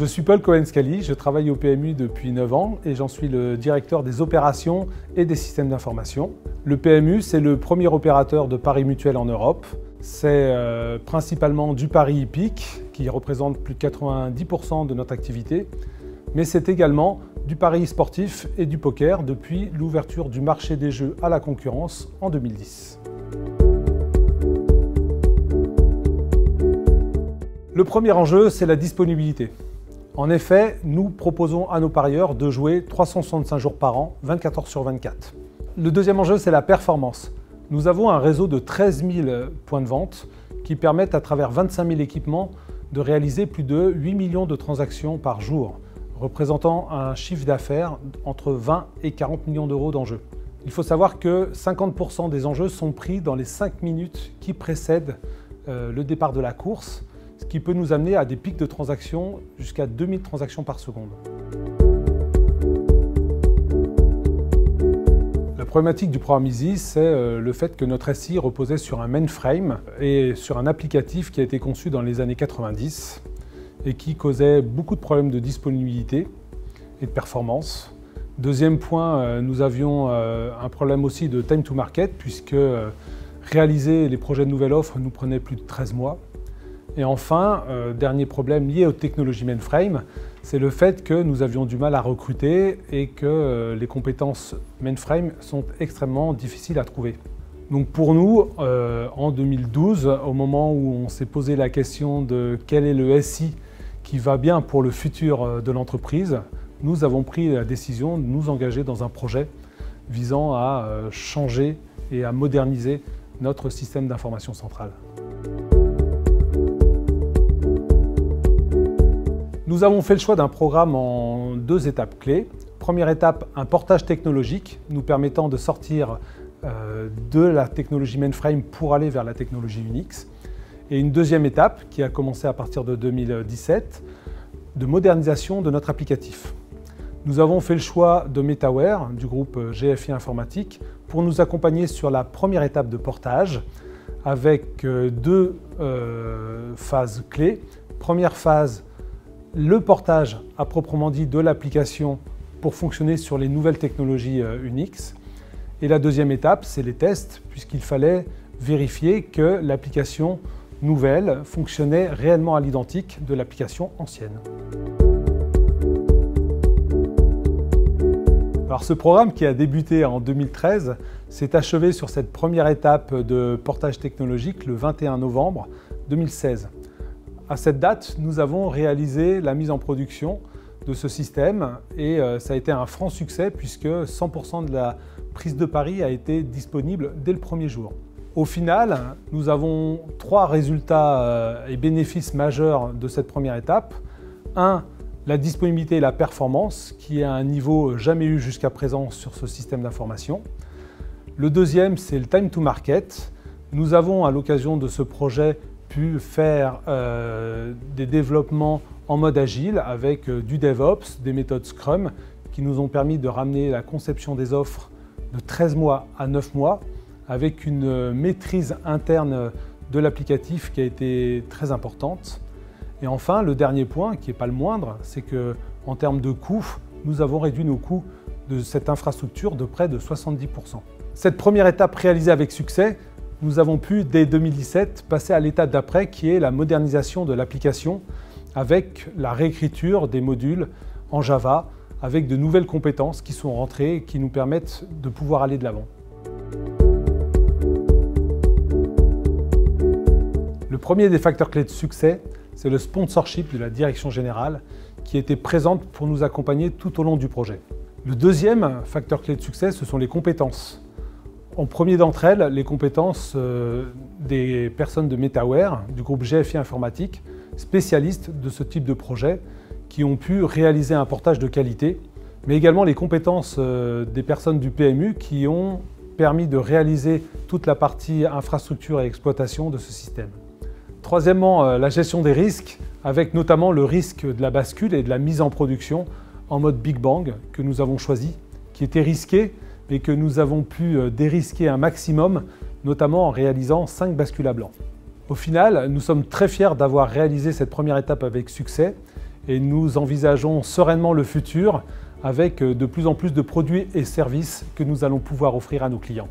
suis Paul Cohen-Scali, je travaille au PMU depuis 9 ans et j'en suis le directeur des opérations et des systèmes d'information. Le PMU, c'est le premier opérateur de paris mutuels en Europe. C'est principalement du pari hippique qui représente plus de 90% de notre activité, mais c'est également du pari sportif et du poker depuis l'ouverture du marché des jeux à la concurrence en 2010. Le premier enjeu, c'est la disponibilité. En effet, nous proposons à nos parieurs de jouer 365 jours par an, 24 heures sur 24. Le deuxième enjeu, c'est la performance. Nous avons un réseau de 13 000 points de vente qui permettent à travers 25 000 équipements de réaliser plus de 8 millions de transactions par jour, représentant un chiffre d'affaires entre 20 et 40 millions d'euros d'enjeux. Il faut savoir que 50% des enjeux sont pris dans les 5 minutes qui précèdent le départ de la course, ce qui peut nous amener à des pics de transactions jusqu'à 2000 transactions par seconde. La problématique du programme Easy, c'est le fait que notre SI reposait sur un mainframe et sur un applicatif qui a été conçu dans les années 90 et qui causait beaucoup de problèmes de disponibilité et de performance. Deuxième point, nous avions un problème aussi de time to market puisque réaliser les projets de nouvelle offre nous prenait plus de 13 mois. Et enfin, dernier problème lié aux technologies mainframe, c'est le fait que nous avions du mal à recruter et que les compétences mainframe sont extrêmement difficiles à trouver. Donc pour nous, en 2012, au moment où on s'est posé la question de quel est le SI qui va bien pour le futur de l'entreprise, nous avons pris la décision de nous engager dans un projet visant à changer et à moderniser notre système d'information centrale. Nous avons fait le choix d'un programme en 2 étapes clés. Première étape, un portage technologique nous permettant de sortir de la technologie mainframe pour aller vers la technologie Unix. Et une deuxième étape, qui a commencé à partir de 2017, de modernisation de notre applicatif. Nous avons fait le choix de Metaware, du groupe GFI Informatique, pour nous accompagner sur la première étape de portage, avec 2 phases clés. Première phase, le portage à proprement dit de l'application pour fonctionner sur les nouvelles technologies Unix. Et la deuxième étape, c'est les tests, puisqu'il fallait vérifier que l'application nouvelle fonctionnait réellement à l'identique de l'application ancienne. Alors ce programme qui a débuté en 2013 s'est achevé sur cette première étape de portage technologique le 21 novembre 2016. À cette date, nous avons réalisé la mise en production de ce système et ça a été un franc succès puisque 100% de la prise de pari a été disponible dès le premier jour. Au final, nous avons 3 résultats et bénéfices majeurs de cette première étape. 1. La disponibilité et la performance qui est à un niveau jamais eu jusqu'à présent sur ce système d'information. Le deuxième, c'est le time to market. Nous avons à l'occasion de ce projet pu faire des développements en mode agile avec du DevOps, des méthodes Scrum qui nous ont permis de ramener la conception des offres de 13 mois à 9 mois avec une maîtrise interne de l'applicatif qui a été très importante. Et enfin, le dernier point, qui n'est pas le moindre, c'est qu'en termes de coûts, nous avons réduit nos coûts de cette infrastructure de près de 70%. Cette première étape réalisée avec succès, nous avons pu, dès 2017, passer à l'étape d'après qui est la modernisation de l'application avec la réécriture des modules en Java avec de nouvelles compétences qui sont rentrées et qui nous permettent de pouvoir aller de l'avant. Le premier des facteurs clés de succès, c'est le sponsorship de la direction générale qui était présente pour nous accompagner tout au long du projet. Le deuxième facteur clé de succès, ce sont les compétences. En premier d'entre elles, les compétences des personnes de Metaware, du groupe GFI Informatique, spécialistes de ce type de projet, qui ont pu réaliser un portage de qualité, mais également les compétences des personnes du PMU qui ont permis de réaliser toute la partie infrastructure et exploitation de ce système. Troisièmement, la gestion des risques, avec notamment le risque de la bascule et de la mise en production en mode Big Bang que nous avons choisi, qui était risqué, mais que nous avons pu dérisquer un maximum, notamment en réalisant 5 bascules à blanc. Au final, nous sommes très fiers d'avoir réalisé cette première étape avec succès et nous envisageons sereinement le futur avec de plus en plus de produits et services que nous allons pouvoir offrir à nos clients.